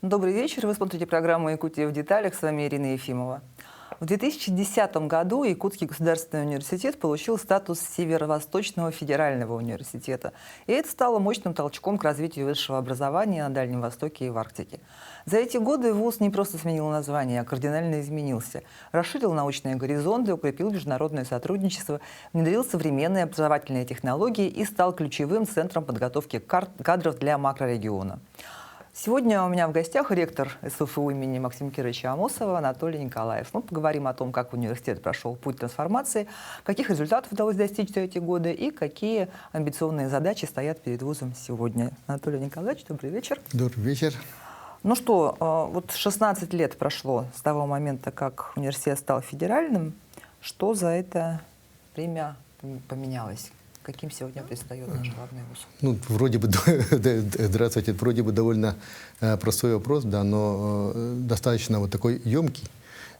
Добрый вечер. Вы смотрите программу «Якутия в деталях». С вами Ирина Ефимова. В 2010 году Якутский государственный университет получил статус Северо-Восточного федерального университета. И это стало мощным толчком к развитию высшего образования на Дальнем Востоке и в Арктике. За эти годы ВУЗ не просто сменил название, а кардинально изменился. Расширил научные горизонты, укрепил международное сотрудничество, внедрил современные образовательные технологии и стал ключевым центром подготовки кадров для макрорегиона. Сегодня у меня в гостях ректор СУФУ имени Максима Кировича Амосова Анатолий Николаев. Мы поговорим о том, как университет прошел путь трансформации, каких результатов удалось достичь за эти годы и какие амбиционные задачи стоят перед вузом сегодня. Анатолий Николаевич, добрый вечер. Добрый вечер. Ну что, вот 16 лет прошло с того момента, как университет стал федеральным. Что за это время поменялось? Каким сегодня предстает наш главный вуз? Ну, вроде бы, здравствуйте, вроде бы довольно простой вопрос, да, но достаточно вот такой емкий.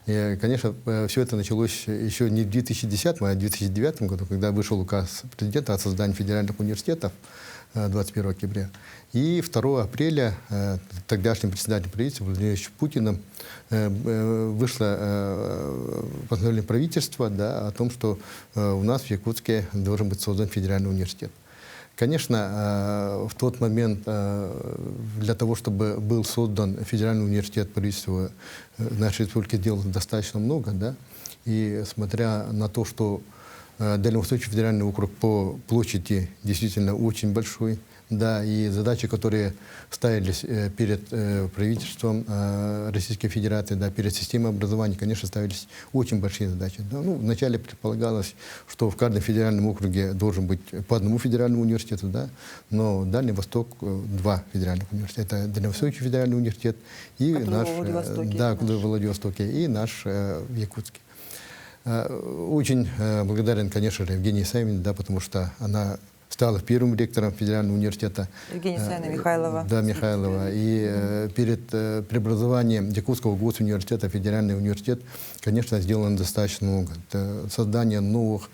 И, конечно, все это началось еще не в 2010, а в 2009 году, когда вышел указ президента о создании федеральных университетов 21 октября. И 2 апреля тогдашний председатель правительства Владимир Путиным вышло постановление правительства, да, о том, что у нас в Якутске должен быть создан федеральный университет. Конечно, в тот момент для того, чтобы был создан федеральный университет, правительство нашей республики сделало достаточно много, да, и смотря на то, что Дальневосточный федеральный округ по площади действительно очень большой, да, и задачи, которые ставились перед правительством Российской Федерации, да, перед системой образования, конечно, ставились очень большие задачи. Да. Ну, вначале предполагалось, что в каждом федеральном округе должен быть по одному федеральному университету, да, но Дальний Восток 2 федеральных университета. Это Дальневосточный федеральный университет и наш, да, в Владивостоке, и наш в Якутске. Очень благодарен, конечно же, Евгении Савине, да, потому что она стала первым ректором федерального университета. Евгения Савина Михайлова. Да, Михайлова. И перед преобразованием Якутского госуниверситета в федеральный университет, конечно, сделано достаточно много. Это создание новых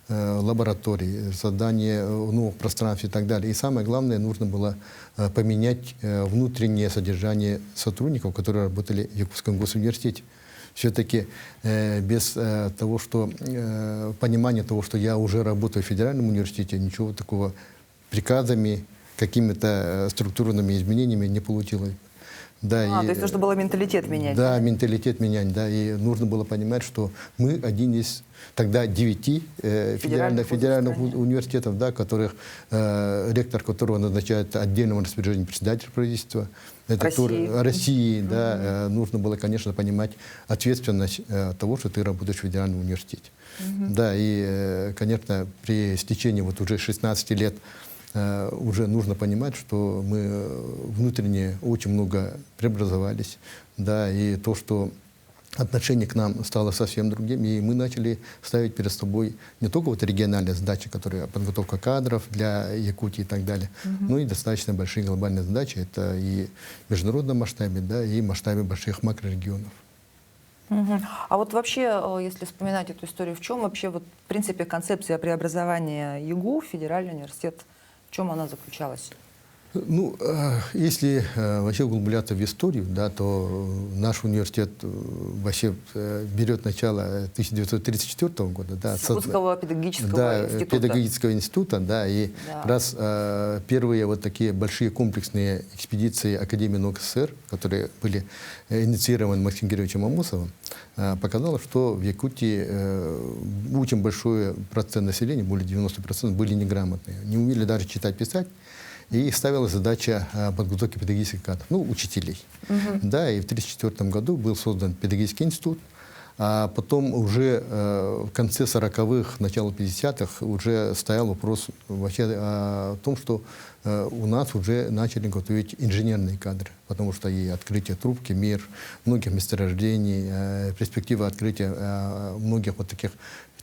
лабораторий, создание новых пространств и так далее. И самое главное, нужно было поменять внутреннее содержание сотрудников, которые работали в Якутском госуниверситете. Все-таки без того, что понимания того, что я уже работаю в федеральном университете, ничего такого приказами, какими-то структурными изменениями не получилось. Да, то есть нужно было менталитет менять? Да, менталитет менять, да, и нужно было понимать, что мы один из тогда 9 федеральных университетов, да, которых, ректор которого назначает отдельным распоряжением председателя правительства. Это России, да, нужно было, конечно, понимать ответственность того, что ты работаешь в федеральном университете. Да, и, конечно, при стечении вот уже 16 лет уже нужно понимать, что мы внутренне очень много преобразовались, да, и то, что отношение к нам стало совсем другим, и мы начали ставить перед собой не только вот региональные задачи, которые подготовка кадров для Якутии и так далее, но и достаточно большие глобальные задачи, это и в международном масштабе, да, и в масштабе больших макрорегионов. А вот вообще, если вспоминать эту историю, в чем вообще, вот, в принципе, концепция преобразования ЕГУ, федеральный университет, в чем она заключалась? Ну, если вообще углубляться в историю, да, то наш университет вообще берет начало 1934 года. Да, Якутского педагогического института. Педагогического института, да, и раз первые вот такие большие комплексные экспедиции Академии наук СССР, которые были инициированы Максимом Кировичем Амосовым, показало, что в Якутии очень большой процент населения, более 90%, были неграмотные, не умели даже читать, писать. И ставилась задача подготовки педагогических кадров, ну, учителей. Да, и в 1934 году был создан педагогический институт, а потом уже в конце 40-х, начало 50-х уже стоял вопрос вообще о том, что у нас уже начали готовить инженерные кадры, потому что и открытие трубки, мир, многих месторождений, перспектива открытия многих вот таких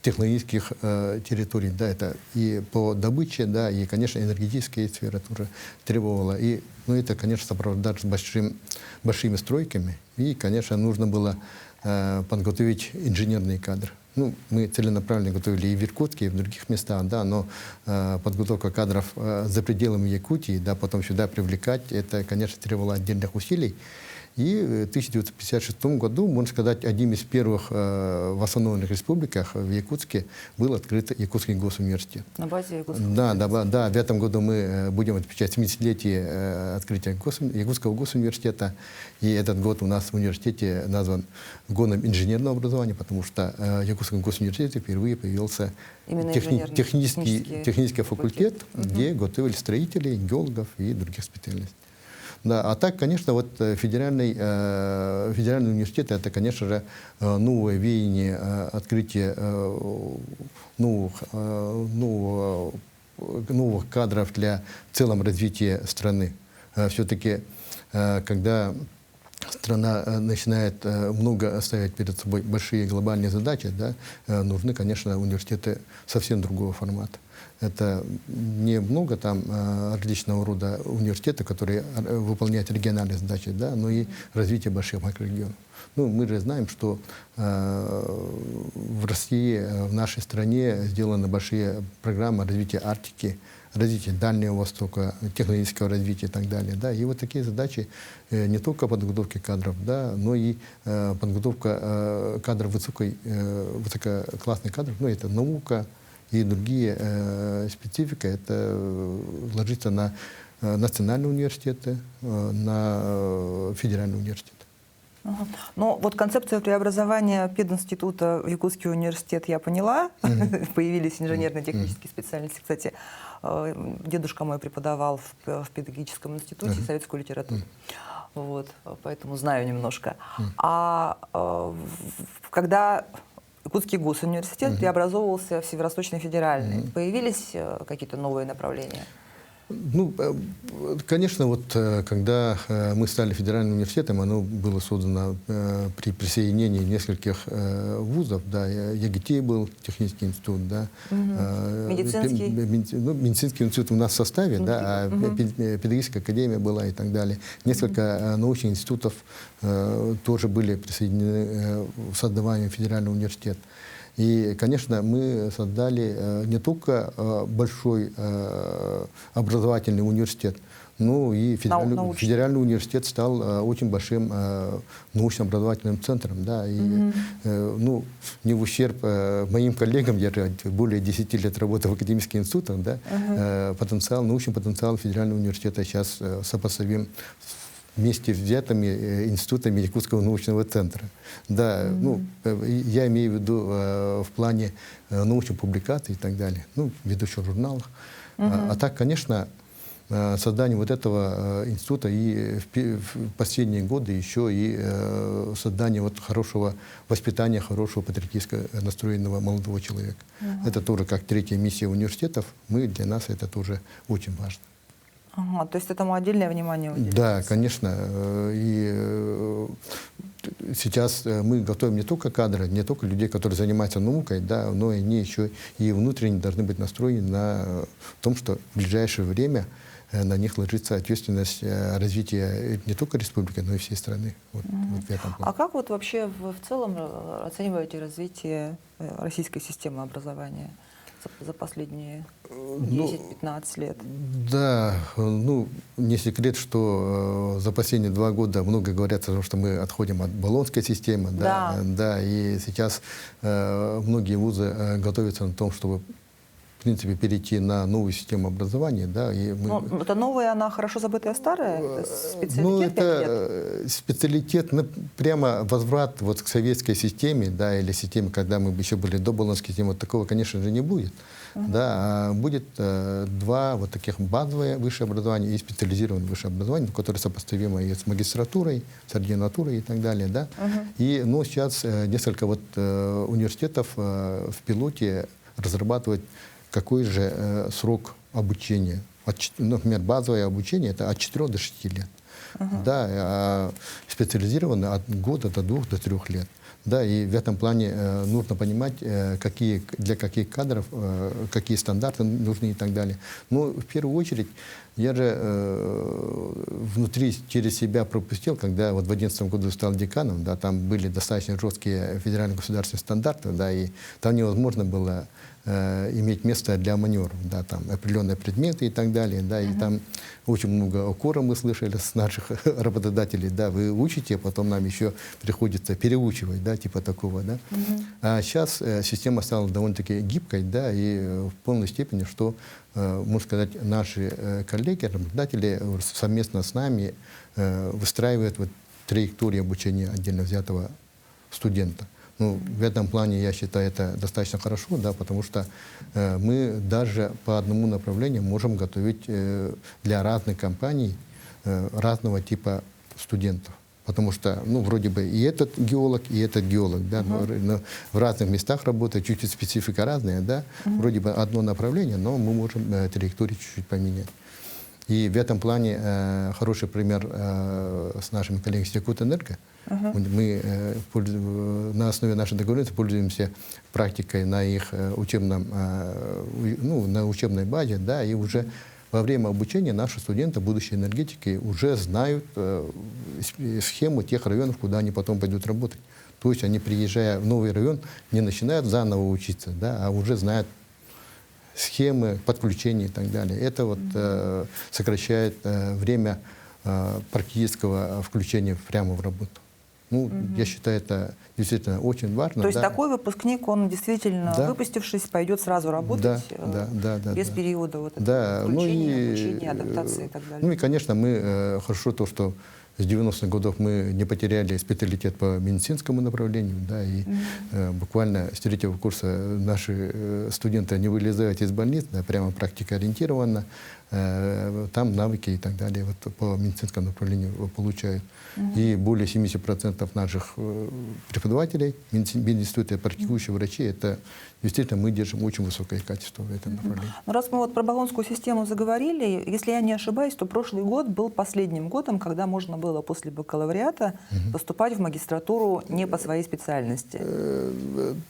технологических территорий, да, это и по добыче, да, и, конечно, энергетическая сфера тоже требовала. И, ну, это, конечно, сопровождалось большими стройками, и, конечно, нужно было подготовить инженерный кадр. ну, мы целенаправленно готовили и в Иркутске, и в других местах, да, но подготовка кадров за пределами Якутии, да, потом сюда привлекать, это, конечно, требовало отдельных усилий. И в 1956 году, можно сказать, одним из первых в восстановленных республиках в Якутске был открыт Якутский госуниверситет. На базе Якутского Да, в этом году мы будем отмечать 70-летие открытия Якутского госуниверситета. И этот год у нас в университете назван годом инженерного образования, потому что в Якутском госуниверситете впервые появился технический факультет, где готовили строителей, геологов и других специальностей. Да, а так, конечно, вот федеральный университет — это, конечно же, новое веяние открытия новых кадров для в целом развития страны. Все-таки, когда страна начинает много ставить перед собой большие глобальные задачи, да, нужны, конечно, университеты совсем другого формата. Это не много там различного рода университетов, которые выполняют региональные задачи, да, но и развитие больших макрорегионов. Ну, мы же знаем, что в России, в нашей стране сделаны большие программы развития Арктики, развития Дальнего Востока, технологического развития и так далее. Да. И вот такие задачи не только подготовки кадров, да, но и подготовка кадров высококлассных кадров, ну, это наука и другие специфика, это ложится на национальные университеты, на федеральные университеты. Ага. Ну, вот концепцию преобразования пединститута в Якутский университет я поняла. Появились инженерно-технические специальности. Кстати, дедушка мой преподавал в педагогическом институте советскую литературу. Вот, поэтому знаю немножко. А когда Якутский госуниверситет преобразовывался в Северо-Восточный федеральный, появились какие-то новые направления? Ну, конечно, вот когда мы стали федеральным университетом, оно было создано при присоединении нескольких вузов, да, ЕГТ был технический институт, да, медицинский. Медицинский институт у нас в составе, да, а педагогическая академия была и так далее. Несколько научных институтов тоже были присоединены в создании федерального университета. И, конечно, мы создали не только большой образовательный университет, но и федеральный университет стал очень большим научно-образовательным центром. Да, и, ну, не в ущерб моим коллегам, я же более 10 лет работал в академических институтах, да, научный потенциал федерального университета сейчас сопоставим вместе взятыми институтами Якутского научного центра. Да, ну, я имею в виду в плане научных публикаций и так далее, ну, в ведущих журналах. А так, конечно, создание вот этого института и в последние годы еще и создание вот хорошего воспитания, хорошего патриотически настроенного молодого человека. Это тоже как третья миссия университетов. Для нас это тоже очень важно. Ага, то есть этому отдельное внимание уделяется? Да, конечно. И сейчас мы готовим не только кадры, не только людей, которые занимаются наукой, да, но они еще и внутренне должны быть настроены на том, что в ближайшее время на них ложится ответственность развития не только республики, но и всей страны. Вот в этом плане. А как вот вообще в целом оцениваете развитие российской системы образования за последние 10-15 лет? Да, ну, не секрет, что за последние 2 года много говорят о том, что мы отходим от болонской системы. Да. Да, и сейчас многие вузы готовятся на том, чтобы в принципе перейти на новую систему образования. Да, и мы... Но это новая, она хорошо забытая, старая? Это специалитет? Ну, это специалитет, прямо возврат вот к советской системе, да, или системе, когда мы еще были до болонской системы, вот такого, конечно же, не будет. Да, а будет 2 вот таких базовые высшее образование и специализированное высшее образование, которое сопоставимо и с магистратурой, с ординатурой и так далее. Да. И, ну, сейчас несколько вот университетов в пилоте разрабатывают, какой же срок обучения. Например, базовое обучение — это от 4 до 6 лет. Да, специализированы от года до 2 до 3 лет. Да, и в этом плане нужно понимать, для каких кадров, какие стандарты нужны и так далее. Но в первую очередь я же внутри через себя пропустил, когда вот в 2011 году стал деканом, да, там были достаточно жесткие федеральные государственные стандарты, да, и там невозможно было иметь место для маневров, да, там определенные предметы и так далее, да, и там очень много укора мы слышали с наших работодателей, да, вы учите, а потом нам еще приходится переучивать, да, типа такого, да. А сейчас система стала довольно-таки гибкой, да, и в полной степени, что, можно сказать, наши коллеги, работодатели совместно с нами выстраивают вот траекторию обучения отдельно взятого студента. Ну, в этом плане, я считаю, это достаточно хорошо, да, потому что мы даже по одному направлению можем готовить для разных компаний разного типа студентов. Потому что, ну, вроде бы и этот геолог, да, но в разных местах работает, чуть-чуть специфика разная, да, вроде бы одно направление, но мы можем траекторию чуть-чуть поменять. И в этом плане хороший пример с нашими коллегами с Якутэнерго. Мы на основе нашей договоренности пользуемся практикой на их учебном, ну, на учебной базе, да, и уже во время обучения наши студенты, будущие энергетики, уже знают схему тех районов, куда они потом пойдут работать. То есть они, приезжая в новый район, не начинают заново учиться, да, а уже знают схемы подключения и так далее. Это вот сокращает время практического включения прямо в работу. Ну, я считаю, это действительно очень важно. То есть такой выпускник, он действительно, выпустившись, пойдет сразу работать без периода вот этого включения, обучения, адаптации и так далее. Ну и, конечно, мы хорошо то, что с 90-х годов мы не потеряли специалитет по медицинскому направлению, да, и буквально с 3-го курса наши студенты не вылезают из больниц, да, прямо практикоориентированно, там навыки и так далее вот, по медицинскому направлению получают. И более 70% наших преподавателей мединститута, практикующих врачей, это действительно мы держим очень высокое качество в этом направлении. Но раз мы вот про болонскую систему заговорили, если я не ошибаюсь, то прошлый год был последним годом, когда можно было после бакалавриата поступать в магистратуру не по своей специальности.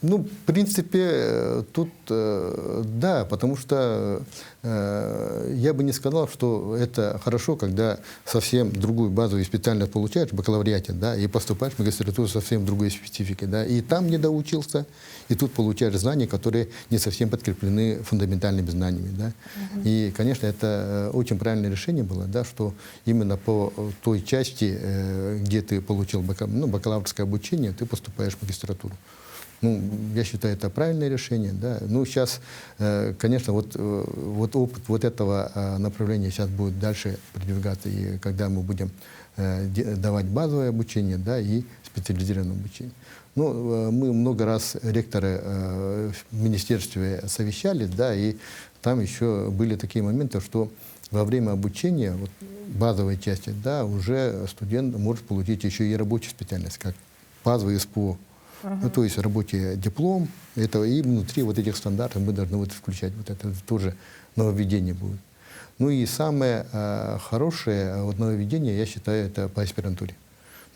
Ну, в принципе, тут да, потому что я бы не сказал, что это хорошо, когда совсем другую базовую специальность получаешь в бакалавриате, да, и поступаешь в магистратуру совсем другой спецификой, да, и там не доучился, и тут получаешь знания, которые не совсем подкреплены фундаментальными знаниями, да. И, конечно, это очень правильное решение было, да, что именно по той части, где ты получил бакалаврское обучение, ты поступаешь в магистратуру. Ну, я считаю, это правильное решение. Да. Ну, сейчас, конечно, вот опыт вот этого направления сейчас будет дальше продвигаться, и когда мы будем давать базовое обучение, да, и специализированное обучение. Ну, мы много раз ректоры в министерстве совещались, да, и там еще были такие моменты, что во время обучения, вот, базовой части, да, уже студент может получить еще и рабочую специальность, как базовый СПО. Ну, то есть рабочий диплом, это, и внутри вот этих стандартов мы должны вот включать. Вот это тоже нововведение будет. Ну и самое хорошее вот нововведение, я считаю, это по аспирантуре.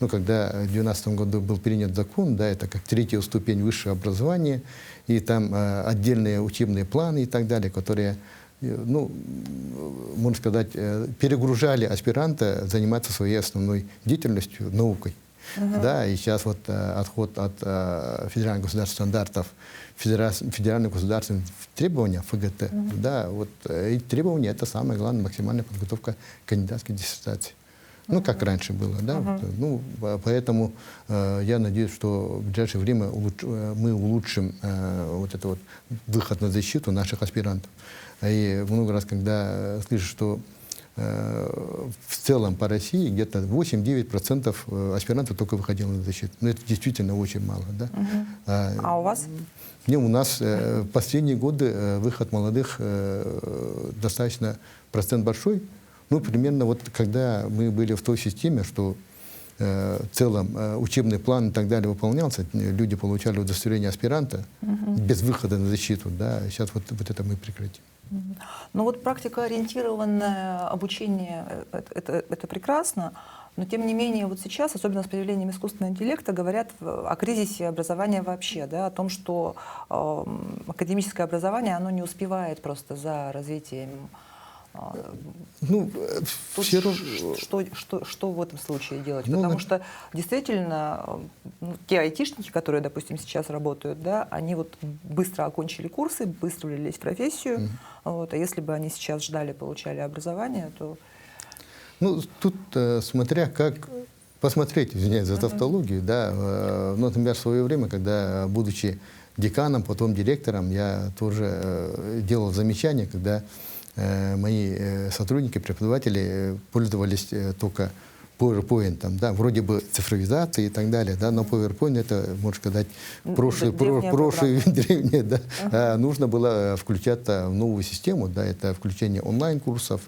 Ну, когда в 2012 году был принят закон, да, это как 3-я ступень высшего образования, и там отдельные учебные планы и так далее, которые, ну, можно сказать, перегружали аспиранта заниматься своей основной деятельностью, наукой. Да, и сейчас вот отход от федеральных государственных стандартов, федеральных государственных требований, ФГТ, да, вот эти требования — это самое главное, максимальная подготовка к кандидатской диссертации. Ну, как раньше было, да. Ну, поэтому я надеюсь, что в ближайшее время мы улучшим вот этот вот выход на защиту наших аспирантов. И много раз, когда слышишь, что в целом по России где-то 8-9% аспирантов только выходило на защиту. Но это действительно очень мало. Да? А у вас? У нас в последние годы выход молодых достаточно процент большой. Ну, примерно вот когда мы были в той системе, что в целом учебный план и так далее выполнялся, люди получали удостоверение аспиранта без выхода на защиту. Да? Сейчас вот это мы прекратим. Ну вот практикоориентированное обучение — это прекрасно, Но тем не менее, вот сейчас, особенно с появлением искусственного интеллекта, говорят о кризисе образования вообще, да, о том, что академическое образование, оно не успевает просто за развитием. Ну, Тут все равно... что в этом случае делать? Ну, Потому что действительно те айтишники, которые, допустим, сейчас работают, да, они вот быстро окончили курсы, быстро влились в профессию. Вот, а если бы они сейчас ждали, получали образование, то... Ну, тут смотря как посмотреть, извиняюсь за тавтологию, да, ну, например, в свое время, когда, будучи деканом, потом директором, я тоже делал замечания, когда мои сотрудники, преподаватели пользовались только PowerPoint, да, вроде бы цифровизации и так далее, да, но PowerPoint это, можно сказать, прошлое, древнее, да. Нужно было включаться в новую систему, да, это включение онлайн-курсов.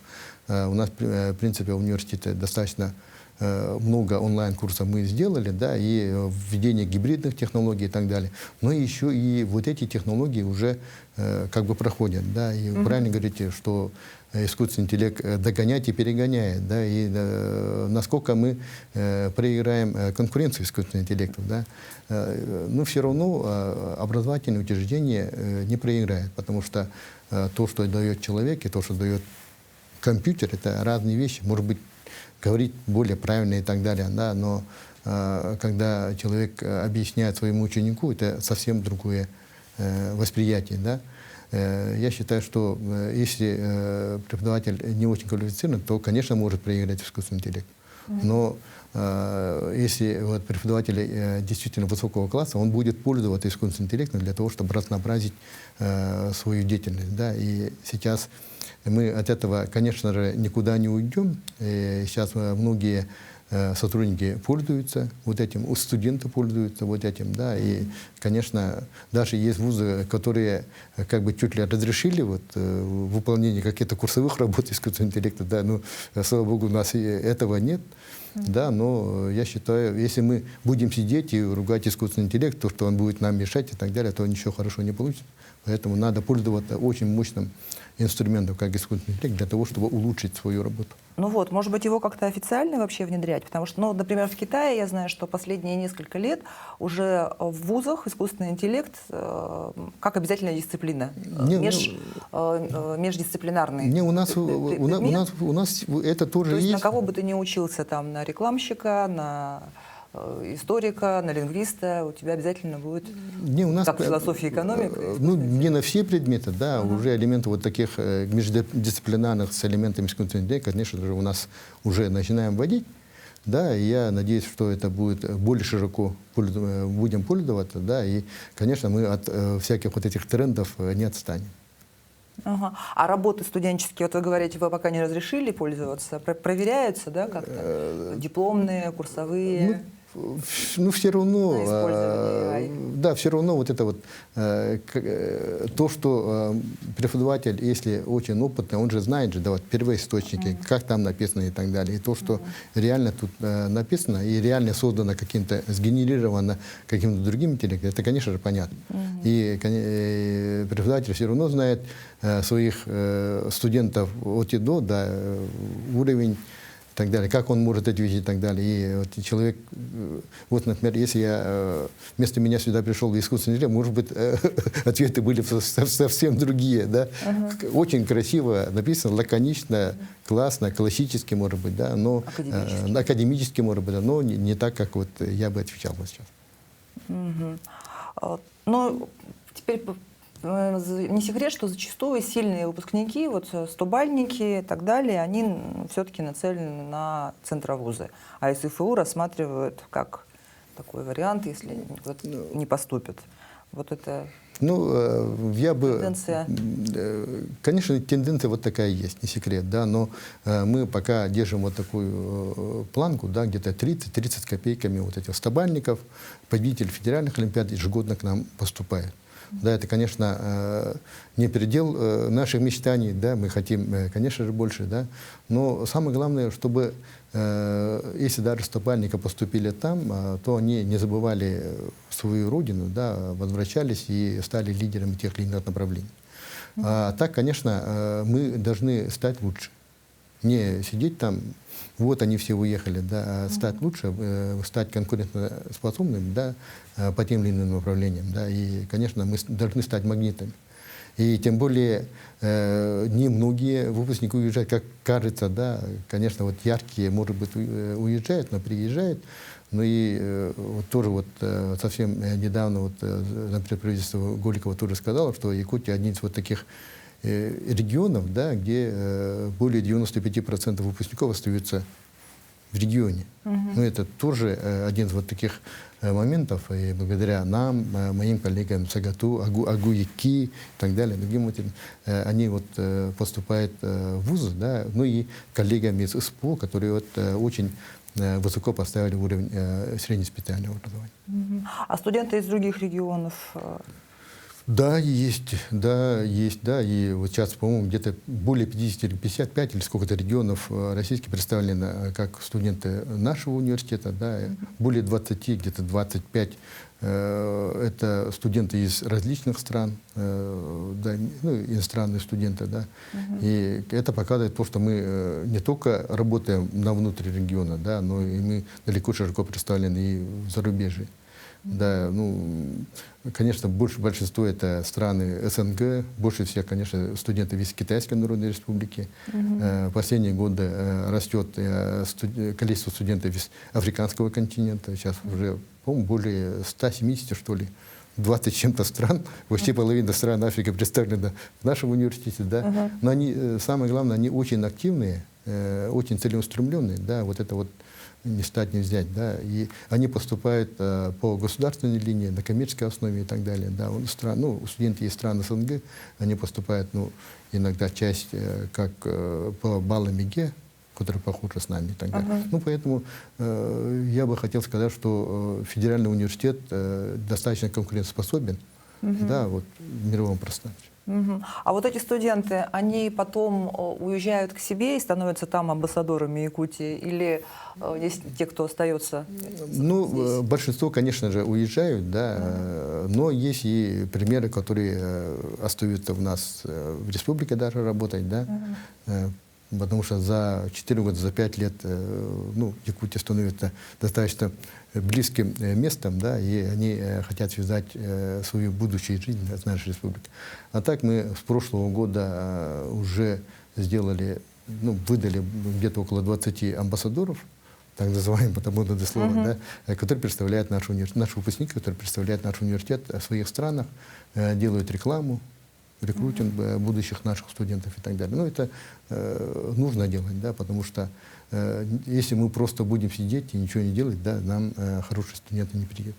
У нас, в принципе, в университете достаточно много онлайн-курсов мы сделали, да, и введение гибридных технологий и так далее. Но еще и вот эти технологии уже как бы проходят, да, и вы правильно говорите, что искусственный интеллект догоняет и перегоняет, да, и насколько мы проиграем конкуренцию искусственного интеллекта, да, но все равно образовательное учреждение не проиграет, потому что то, что дает человек, и то, что дает компьютер, это разные вещи, может быть, говорить более правильно и так далее, да, но когда человек объясняет своему ученику, это совсем другое восприятие, да. Я считаю, что если преподаватель не очень квалифицирован, то, конечно, может проиграть искусственный интеллект. Но если вот преподаватель действительно высокого класса, он будет пользоваться искусственным интеллектом для того, чтобы разнообразить свою деятельность, да. И сейчас мы от этого, конечно же, никуда не уйдем. И сейчас многие сотрудники пользуются вот этим, студенты пользуются вот этим, да, и, конечно, даже есть вузы, которые как бы чуть ли разрешили вот выполнение каких-то курсовых работ искусственного интеллекта, да, ну, слава богу, у нас этого нет, да, но я считаю, если мы будем сидеть и ругать искусственный интеллект, то, что он будет нам мешать и так далее, то ничего хорошего не получится. Поэтому надо пользоваться очень мощным инструментом, как искусственный интеллект, для того, чтобы улучшить свою работу. Ну вот, может быть, его как-то официально вообще внедрять, потому что, ну, например, в Китае я знаю, что последние несколько лет уже в вузах искусственный интеллект как обязательная дисциплина, междисциплинарный. Не, у нас это тоже То есть есть. на кого бы ты ни учился, там, на рекламщика, на историка, на лингвиста, у тебя обязательно будет, не, у нас, как философия и экономика. Ну, не на все предметы, да, уже элементы вот таких междисциплинарных с элементами искусственного интеллекта, конечно же, у нас уже начинаем вводить, да, и я надеюсь, что это будет более широко будем пользоваться, да, и, конечно, мы от всяких вот этих трендов не отстанем. Ага. А работы студенческие, вот вы говорите, вы пока не разрешили пользоваться, проверяются, да, как-то? Дипломные, курсовые? Ну, все равно, На использование да, все равно вот это вот, то, что преподаватель, если очень опытный, он же знает же, да, вот первоисточники, как там написано и так далее. И то, что реально тут написано и реально создано каким-то, сгенерировано каким-то другим интеллектом, это, конечно же, понятно. И преподаватель все равно знает своих студентов от и до, да, уровень, и так далее, как он может ответить и так далее. И вот человек, вот, например, если я вместо меня сюда пришел в искусственный интеллект, может быть, ответы были совсем другие, да. Очень красиво написано, лаконично, классно, классически, может быть, да, но академически, может быть, да, но не так, как вот я бы отвечал сейчас. Ну, теперь не секрет, что зачастую сильные выпускники, вот стобальники и так далее, они все-таки нацелены на центровузы. А СФУ рассматривают как такой вариант, если не поступят. Вот это ну, я бы... тенденция. Конечно, тенденция вот такая есть, не секрет, да, но мы пока держим вот такую планку, да, где-то 30 копейками вот этих стобальников, победитель федеральных олимпиад ежегодно к нам поступает. Да, это, конечно, не предел наших мечтаний, да, мы хотим, конечно же, больше, да, но самое главное, чтобы, если даже стобальники поступили там, то они не забывали свою родину, да, возвращались и стали лидерами тех или иных направлений. А так, конечно, мы должны стать лучше. Не сидеть там, вот они все уехали, да, а стать лучше, стать конкурентоспособным, да, по тем или иным направлениям, да, и, конечно, мы должны стать магнитами. И тем более немногие выпускники уезжают, как кажется, да, конечно, вот яркие, может быть, уезжают, но приезжают. Ну и вот тоже вот совсем недавно, вот, например, правительство Голикова тоже сказало, что Якутия один из вот таких регионов, да, где более 95% выпускников остаются в регионе. Ну, это тоже один из вот таких моментов, и благодаря нам, моим коллегам Сагату, Агуяки и так далее, другим, они вот поступают в вузы, да, ну и коллегам из СПО, которые вот очень высоко поставили уровень среднеспециального образования. А студенты из других регионов? Да, есть, да, есть, да. И вот сейчас, по-моему, где-то более 50 или 55 или сколько-то регионов российских представлены как студенты нашего университета, да, более 20, где-то 25 это студенты из различных стран, да, ну, иностранные студенты, да. И это показывает то, что мы не только работаем на внутри региона, да, но и мы далеко широко представлены и в зарубежье. Да, ну, конечно, большинство это страны СНГ, больше всех, конечно, студентов из Китайской Народной Республики. Последние годы растет количество студентов из африканского континента. Сейчас уже, по-моему, более 170, что ли, 20 чем-то стран. Почти половина стран Африки представлена в нашем университете, да. Но они, самое главное, они очень активные, очень целеустремленные, да, вот это вот не стать, не взять, да, и они поступают по государственной линии, на коммерческой основе и так далее, да, ну, студенты из стран СНГ, они поступают, ну, иногда часть как по баллам ЕГЭ, которые похожи с нами и так далее. Ну, поэтому я бы хотел сказать, что федеральный университет достаточно конкурентоспособен, да, вот, в мировом пространстве. А вот эти студенты, они потом уезжают к себе и становятся там амбассадорами Якутии? Или есть те, кто остается Ну, здесь? большинство, конечно же, уезжают, да, но есть и примеры, которые остаются у нас в республике даже работать, да, потому что за 4 года, за 5 лет, ну, Якутия становится достаточно близким местом, да, и они хотят связать свою будущую жизнь с нашей республикой. А так мы с прошлого года уже сделали, ну, выдали где-то около 20 амбассадоров, так называемые, потому что это слово, да, которые представляют наш университет, наши выпускники, которые представляют наш университет в своих странах, делают рекламу, рекрутинг будущих наших студентов и так далее. Ну, это нужно делать, да, потому что если мы просто будем сидеть и ничего не делать, да, нам хорошие студенты не приедут.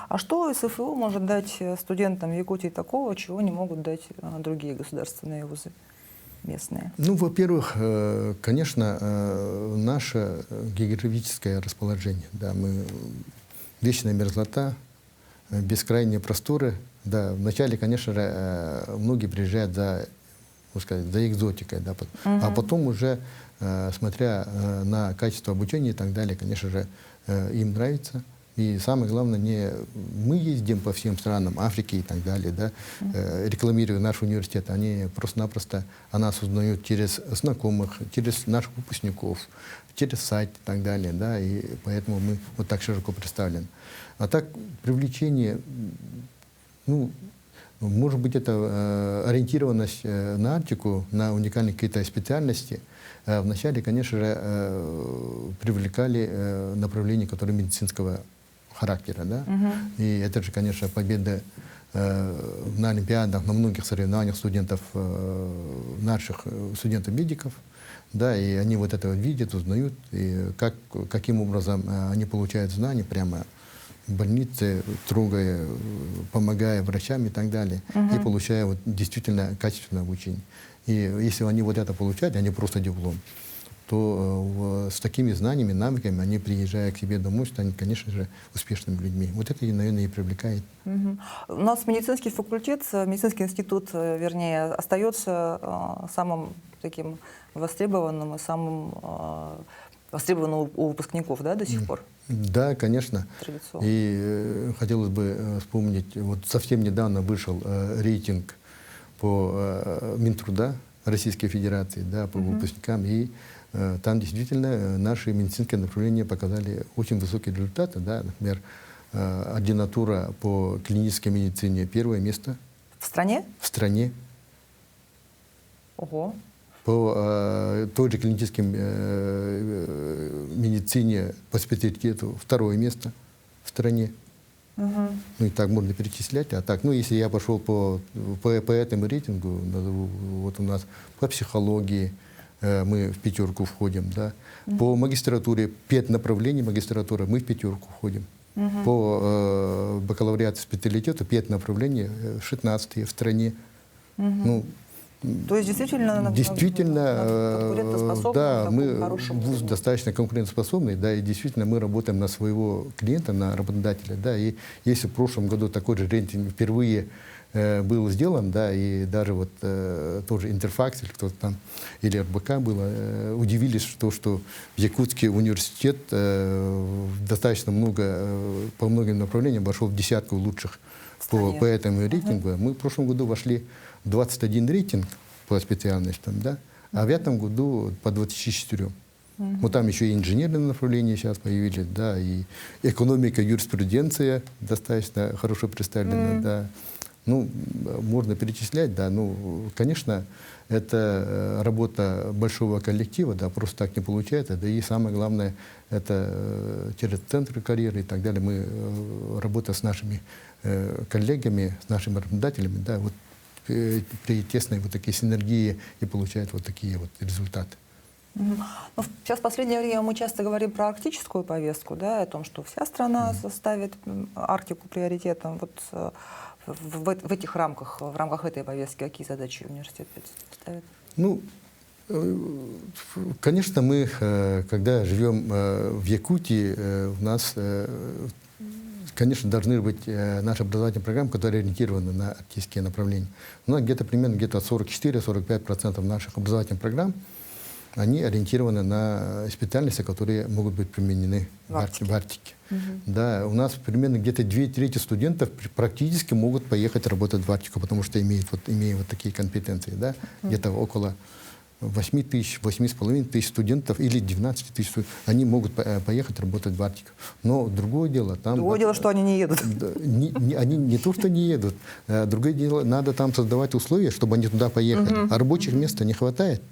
А что СФУ может дать студентам Якутии такого, чего не могут дать другие государственные вузы местные? Ну, во-первых, конечно, наше географическое расположение, да, мы вечная мерзлота, бескрайние просторы. Да, вначале, конечно же, многие приезжают за, можно сказать, за экзотикой, да, а потом уже, смотря на качество обучения и так далее, конечно же, им нравится. И самое главное, не мы ездим по всем странам Африки и так далее, да, рекламируя наш университет, они просто-напросто о нас узнают через знакомых, через наших выпускников, через сайт и так далее, да, и поэтому мы вот так широко представлены. А так привлечение, ну, может быть, это ориентированность на Арктику, на уникальные какие-то специальности. Вначале, конечно же, привлекали направления, которые медицинского характера, да. И это же, конечно, победа на олимпиадах, на многих соревнованиях студентов, наших студентов-медиков, да, и они вот это видят, узнают, и каким образом они получают знания прямо в больнице, трогая, помогая врачам и так далее, и получая вот действительно качественное обучение. И если они вот это получают, а не просто диплом, то с такими знаниями, навыками они, приезжая к себе домой, станут, конечно же, успешными людьми. Вот это, наверное, и привлекает. У нас медицинский факультет, медицинский институт, вернее, остается самым таким востребованным и самым востребованным у выпускников, да, до сих пор? Да, конечно. Традиционно. И хотелось бы вспомнить, вот совсем недавно вышел рейтинг по Минтруда, Российской Федерации, да, по выпускникам. И там действительно наши медицинские направления показали очень высокие результаты. Да. Например, ординатура по клинической медицине первое место В стране? в стране. Ого. По той же клинической медицине по специалитету второе место в стране. Ну и так можно перечислять. А так, ну если я пошел по этому рейтингу, назову, вот у нас по психологии мы в пятерку входим, да. По магистратуре, 5 направлений магистратуры мы в пятерку входим. По бакалавриату специалитету 5 направлений, 16 в стране. Ну, То есть действительно, действительно, да, мы хорошему вуз достаточно конкурентоспособный, да, и действительно мы работаем на своего клиента, на работодателя, да, и если в прошлом году такой же рейтинг впервые был сделан, да, и даже вот тоже Интерфакс или кто-то там, или РБК было, удивились, что в Якутский университет достаточно много, по многим направлениям вошел в десятку лучших по этому рейтингу. Мы в прошлом году вошли в 21 рейтинг по специальностям, да, а в этом году по 24. Вот там еще и инженерные направления сейчас появились, да, и экономика, юриспруденция достаточно хорошо представлена, да. Ну, можно перечислять, да, ну, конечно, это работа большого коллектива, да, просто так не получается, да, и самое главное, это через центры карьеры и так далее, мы работаем с нашими коллегами, с нашими работодателями, да, вот при тесной вот такой синергии и получают вот такие вот результаты. Ну, сейчас в последнее время мы часто говорим про арктическую повестку, да, о том, что вся страна ставит Арктику приоритетом. Вот в этих рамках, в рамках этой повестки, какие задачи университет ставит? Ну, конечно, мы, когда живем в Якутии, у нас, конечно, должны быть наши образовательные программы, которые ориентированы на арктические направления. У нас примерно 44-45% наших образовательных программ, они ориентированы на специальности, которые могут быть применены в Арктике. Да, у нас примерно где-то 2/3 студентов практически могут поехать работать в Арктику, потому что имеют вот такие компетенции. Да? Где-то около 8 тысяч, 8,5 тысяч студентов или 19 тысяч студентов, они могут поехать работать в Арктику. Но другое дело... Другое дело, что они не едут. Они не то, что не едут. Другое дело, надо там создавать условия, чтобы они туда поехали. А рабочих мест не хватает.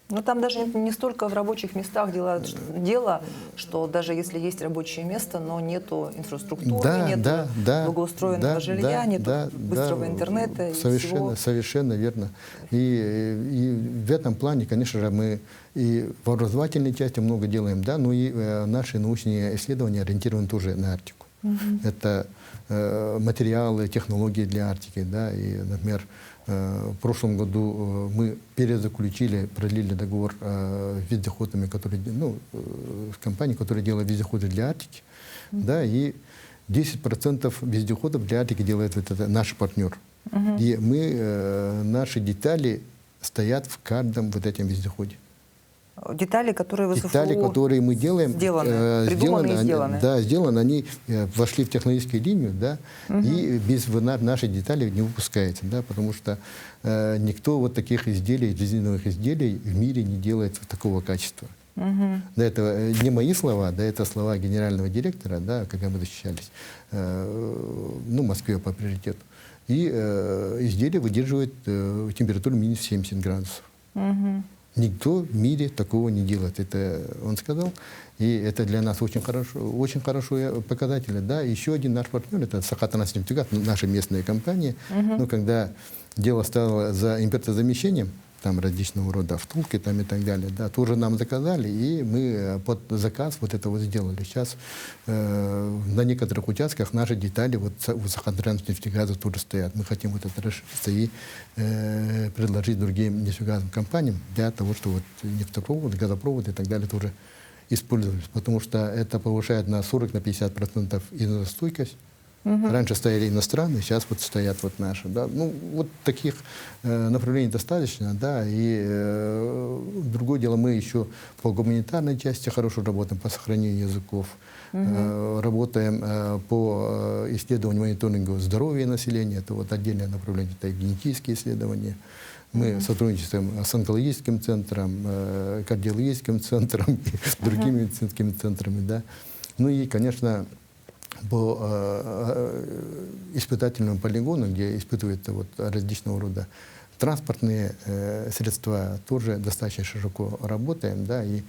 Но там даже не столько в рабочих местах дело, что даже если есть рабочее место, но нету инфраструктуры, нету благоустроенного жилья, нету быстрого интернета. Совершенно верно. И в этом плане, конечно же, мы и в образовательной части много делаем, да, но и наши научные исследования ориентированы тоже на Арктику. Это материалы, технологии для Арктики, да, и, например, в прошлом году мы перезаключили, продлили договор с вездеходами, с компанией, которая делает вездеходы для Арктики, да, и 10% вездеходов для Арктики делает наш партнер. И наши детали стоят в каждом вот этом вездеходе. Детали, которые в СФУ которые мы делаем, сделаны. Да, сделаны, они вошли в технологическую линию, да, и без наших деталей не выпускается, да, потому что никто вот таких изделий, резиновых изделий в мире не делает такого качества. Да, это не мои слова, да, это слова генерального директора, да, когда мы защищались, в Москве по приоритету. И изделие выдерживает температуру минус 70 градусов. Никто в мире такого не делает. Это он сказал. И это для нас очень хороший показатель. Да. Еще один наш партнер, это Сахатранснефтегаз, наша местная компания. Но когда дело стало за импортозамещением, там различного рода втулки там и так далее, да, тоже нам заказали, и мы под заказ вот это вот сделали. Сейчас на некоторых участках наши детали вот у Сахатранснефтегаза тоже стоят. Мы хотим вот это расшириться и предложить другим нефтегазовым компаниям для того, чтобы вот нефтепровод, газопровод и так далее тоже использовались. Потому что это повышает на 40-50% износостойкость. Раньше стояли иностранные, сейчас вот стоят вот наши. Да. Ну, вот таких направлений достаточно, да. И другое дело, мы еще по гуманитарной части хорошо работаем, по сохранению языков. Работаем по исследованию, мониторингу здоровья населения. Это вот отдельное направление, это и генетические исследования. Мы сотрудничаем с онкологическим центром, кардиологическим центром и другими медицинскими центрами. Да. Ну и, конечно, по испытательному полигону, где испытываются вот различного рода транспортные средства, тоже достаточно широко работаем. Да, и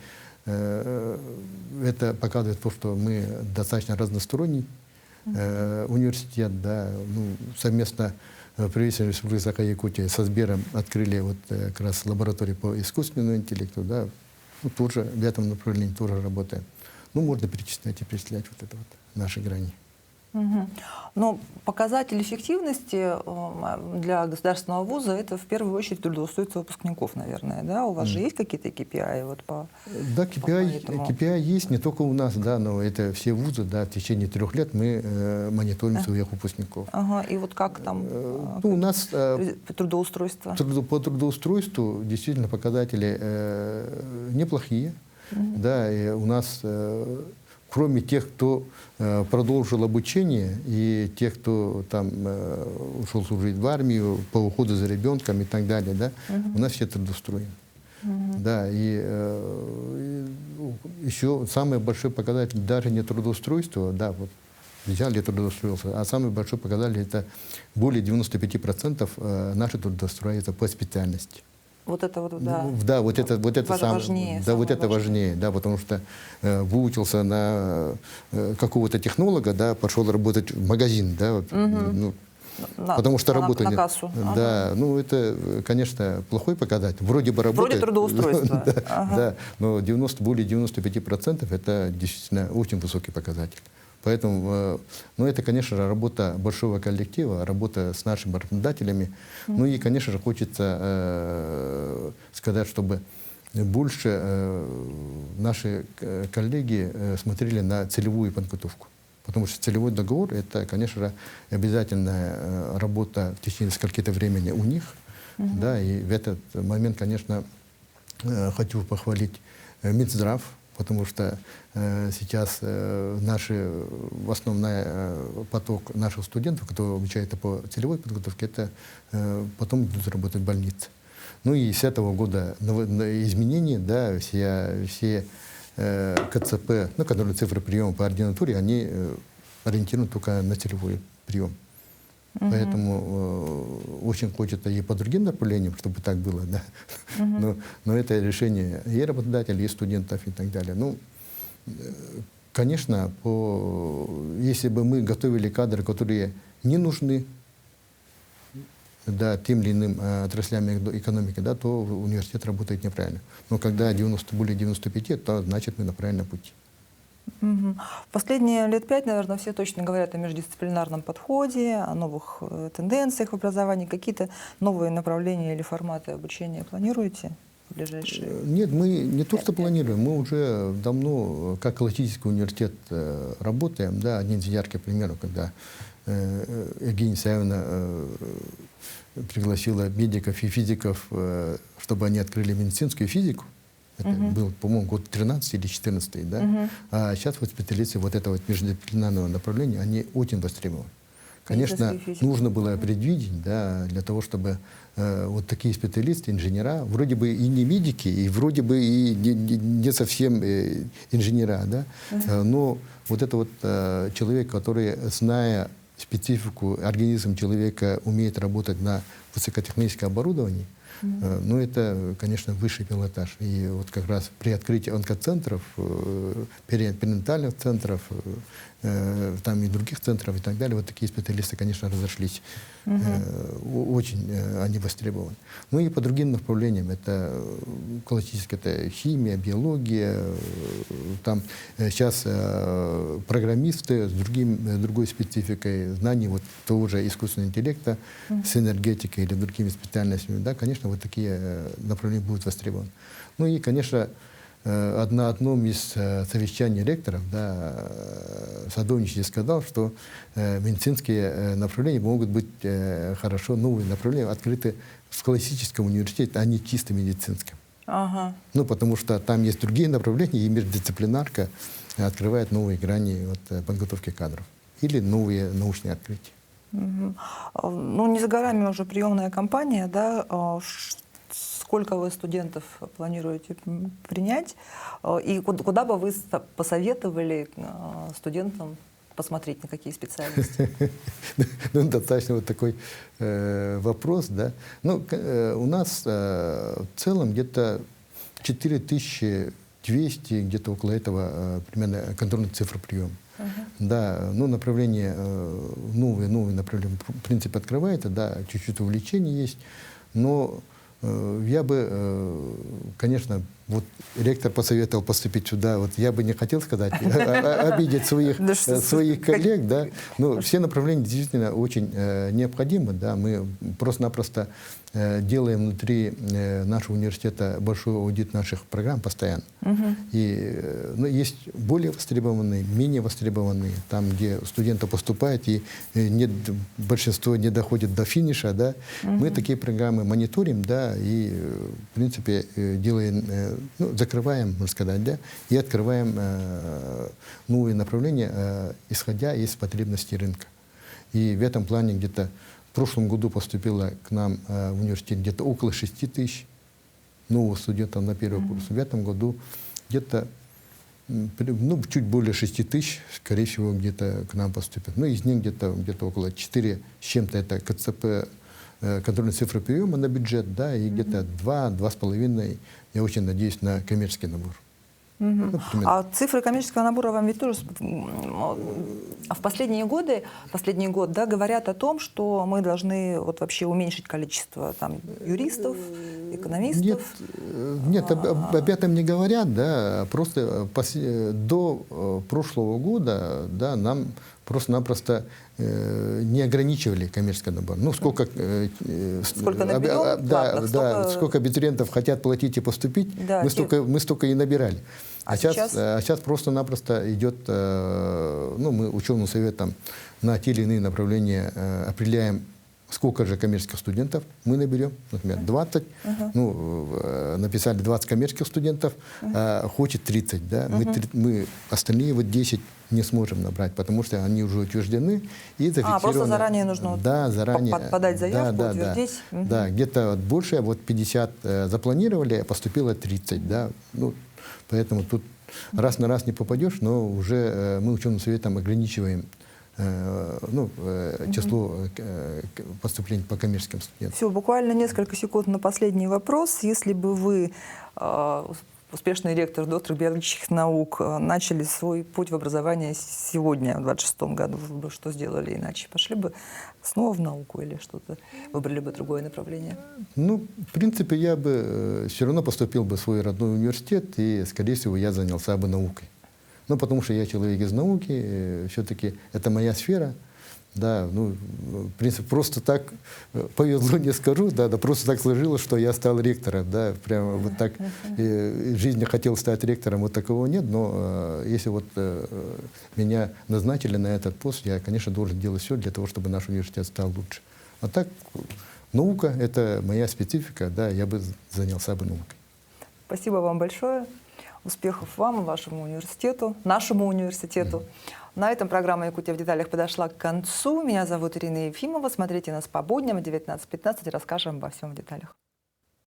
это показывает то, что мы достаточно разносторонний университет. Да, ну, совместно правительство Республики Саха-Якутия со Сбером открыли вот как раз лабораторию по искусственному интеллекту. Да, ну, тоже в этом направлении тоже работаем. Ну, можно перечислять и перечислять вот это вот наши грани. Но показатель эффективности для государственного вуза — это в первую очередь трудоустройство выпускников, наверное. Да? У вас же есть какие-то KPI? Вот да, KPI есть не только у нас, да, но это все вузы, да, в течение 3 лет мы мониторим своих выпускников. Ага, и вот как там ну, у нас трудоустройство? По трудоустройству действительно показатели неплохие. Да, и у нас, кроме тех, кто продолжил обучение, и тех, кто там ушел служить в армию, по уходу за ребенком и так далее, да, у нас все трудоустроены. Да, и еще самый большой показатель даже не трудоустройство, да, вот взял я трудоустроился, а самый большой показатель — это более 95% наши трудоустроятся по специальности. Вот это вот, да. Да, вот это важнее, да, вот это важнее, да, потому что выучился на какого-то технолога, да, пошел работать в магазин, да, вот, ну, потому что работа на кассу. Да, ну это, конечно, плохой показатель. Вроде бы работает. Вроде трудоустройства. Да, но более 95% это действительно очень высокий показатель. Поэтому, ну, это, конечно же, работа большого коллектива, работа с нашими работодателями. Ну и, конечно же, хочется сказать, чтобы больше наши коллеги смотрели на целевую подготовку. Потому что целевой договор — это, конечно же, обязательная работа в течение скольки-то времени у них. Да, и в этот момент, конечно, хочу похвалить Минздрав, потому что сейчас основной поток наших студентов, которые обучаются по целевой подготовке, это потом идут работать в больнице. Ну и с этого года изменения, да, все КЦП, ну, которые цифры приема по ординатуре, они ориентированы только на целевой прием. Поэтому очень хочется и по другим направлениям, чтобы так было, да. Но это решение и работодателей, и студентов, и так далее. Ну, конечно, если бы мы готовили кадры, которые не нужны, да, тем или иным отраслям экономики, да, то университет работает неправильно. Но когда более 95, то значит мы на правильном пути. Последние лет 5, наверное, все точно говорят о междисциплинарном подходе, о новых тенденциях в образовании. Какие-то новые направления или форматы обучения планируете в ближайшие? Нет, мы не то что планируем, мы уже давно, как классический университет, работаем. Да, один из ярких примеров, когда Евгения Саевна пригласила медиков и физиков, чтобы они открыли медицинскую физику. Это был, по-моему, год 13 или 14, да? А сейчас вот специалисты вот этого междисциплинарного направления, они очень востребованы. Конечно, нужно было предвидеть, да, для того, чтобы вот такие специалисты, инженера, вроде бы и не медики, и вроде бы и не совсем инженера, да? Но вот это вот человек, который, зная специфику, организм человека, умеет работать на высокотехническом оборудовании, ну, это, конечно, высший пилотаж. И вот как раз при открытии онкоцентров, перинатальных центров, там и других центров и так далее, вот такие специалисты, конечно, разошлись. Очень они востребованы. Ну и по другим направлениям. Это классическая, это химия, биология. Там сейчас программисты с другой спецификой знаний вот того же искусственного интеллекта, с энергетикой или другими специальностями. Да, конечно, вот такие направления будут востребованы. Ну и, конечно, на одном из совещаний ректоров, да, Садовничий сказал, что медицинские направления могут быть хорошо, новые направления открыты в классическом университете, а не чисто медицинском. Ну, потому что там есть другие направления, и междисциплинарка открывает новые грани вот, подготовки кадров или новые научные открытия. Мгм. Ну, не за горами уже приемная кампания, да? Сколько вы студентов планируете принять? И куда бы вы посоветовали студентам посмотреть, на какие специальности? Ну, достаточно вот такой вопрос, да. Ну, у нас в целом где-то 4200, где-то около этого примерно контрольных цифр приема. Да, ну, направление, новые направления, в принципе, открывается, да, чуть-чуть увлечений есть, но я бы, конечно, вот ректор посоветовал поступить сюда, вот я бы не хотел сказать, обидеть своих коллег, да, но все направления действительно очень необходимы, да, мы просто-напросто делаем внутри нашего университета большой аудит наших программ постоянно. И ну, есть более востребованные, менее востребованные, там, где студенты поступают, и большинство не доходит до финиша, да, мы такие программы мониторим, да, и, в принципе, делаем, ну, закрываем, можно сказать, да, и открываем новые направления, исходя из потребностей рынка. И в этом плане где-то в прошлом году поступило к нам в университет где-то около 6000 новых студентов на первый курс. В этом году где-то ну, чуть более 6000, скорее всего, где-то к нам поступят. Ну, из них где-то около 4 с чем-то это КЦП, контрольные цифры приема на бюджет, да, и где-то 2-2,5, я очень надеюсь, на коммерческий набор. Ну, а цифры коммерческого набора вам ведь тоже в последний год, да, говорят о том, что мы должны вот вообще уменьшить количество там юристов, экономистов. Нет, об этом не говорят, да, просто до прошлого года, да, нам просто-напросто не ограничивали коммерческий набор. Ну, сколько наберем, сколько абитуриентов хотят платить и поступить, да, мы столько и набирали. А сейчас просто-напросто идет, ну, мы ученым советом на те или иные направления определяем, сколько же коммерческих студентов мы наберем, например, 20, ну, написали 20 коммерческих студентов, хочет 30, да, мы остальные вот 10 не сможем набрать, потому что они уже утверждены и зафиксированы. Просто заранее нужно подать заявку, утвердить. Да, где-то больше, вот 50 запланировали, а поступило 30, да, ну, поэтому тут раз на раз не попадешь, но уже мы ученым советом ограничиваем число поступлений по коммерческим студентам. Все, буквально несколько секунд на последний вопрос. Если бы вы, успешный ректор, доктор биологических наук, начали свой путь в образование сегодня, в 26-м году, вы бы что сделали иначе? Пошли бы снова в науку или что-то? Выбрали бы другое направление? Ну, в принципе, я бы все равно поступил бы в свой родной университет, и, скорее всего, я занялся бы наукой. Ну, потому что я человек из науки, все-таки это моя сфера, да, ну, в принципе, просто так повезло, не скажу, да, просто так сложилось, что я стал ректором, да, прямо вот так, в жизни хотел стать ректором, вот такого нет, но если вот меня назначили на этот пост, я, конечно, должен делать все для того, чтобы наш университет стал лучше. А так, наука — это моя специфика, да, я бы занялся бы наукой. Спасибо вам большое. Успехов вам, вашему университету, нашему университету. На этом программа «Якутия в деталях» подошла к концу. Меня зовут Ирина Ефимова. Смотрите нас по будням в 19:15. Расскажем обо всем в деталях.